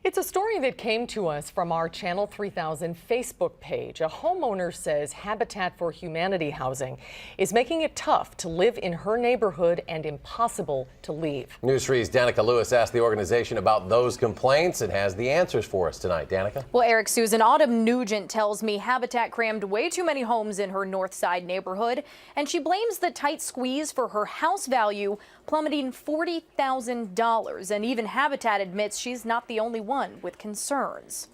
It's a story that came to us from our Channel 3000 Facebook page. A homeowner says Habitat for Humanity housing is making it tough to live in her neighborhood and impossible to leave. News 3's Dannika Lewis asked the organization about those complaints and has the answers for us tonight. Danica? Well, Eric, Susan, Autumn Nugent tells me Habitat crammed way too many homes in her North Side neighborhood, and she blames the tight squeeze for her house value plummeting $40,000. And even Habitat admits she's not the only one with concerns.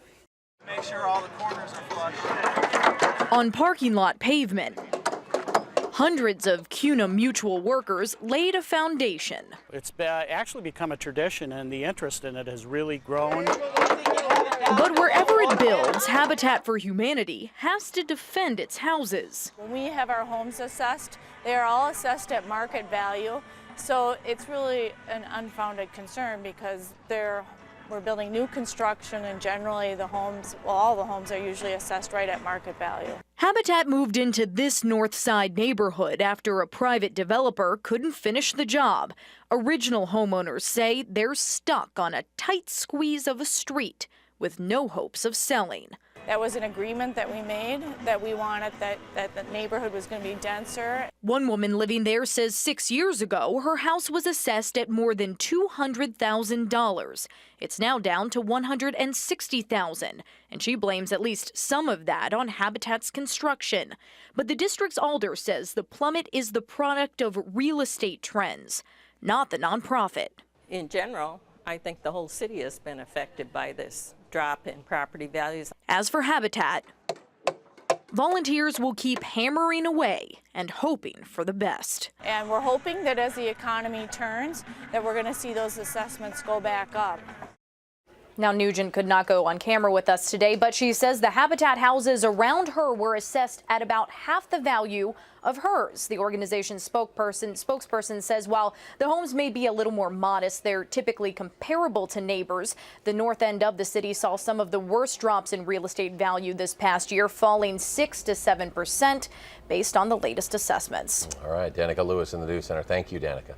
Make sure all the corners are flush. On parking lot pavement, hundreds of CUNA Mutual workers laid a foundation. It's actually become a tradition, and the interest in it has really grown. But wherever it builds, Habitat for Humanity has to defend its houses. When we have our homes assessed, they are all assessed at market value. So it's really an unfounded concern because we're building new construction, and generally the homes, well, all the homes are usually assessed right at market value. Habitat moved into this North Side neighborhood after a private developer couldn't finish the job. Original homeowners say they're stuck on a tight squeeze of a street with no hopes of selling. That was an agreement that we made, that we wanted that the neighborhood was going to be denser. One woman living there says 6 years ago her house was assessed at more than $200,000. It's now down to $160,000, and she blames at least some of that on Habitat's construction. But the district's alder says the plummet is the product of real estate trends, not the nonprofit. In general, I think the whole city has been affected by this drop in property values. As for Habitat, volunteers will keep hammering away and hoping for the best. And we're hoping that as the economy turns, that we're going to see those assessments go back up. Now, Nugent could not go on camera with us today, but she says the Habitat houses around her were assessed at about half the value of hers. The organization's spokesperson says while the homes may be a little more modest, they're typically comparable to neighbors. The north end of the city saw some of the worst drops in real estate value this past year, falling 6 to 7% based on the latest assessments. All right, Dannika Lewis in the News Center. Thank you, Danica.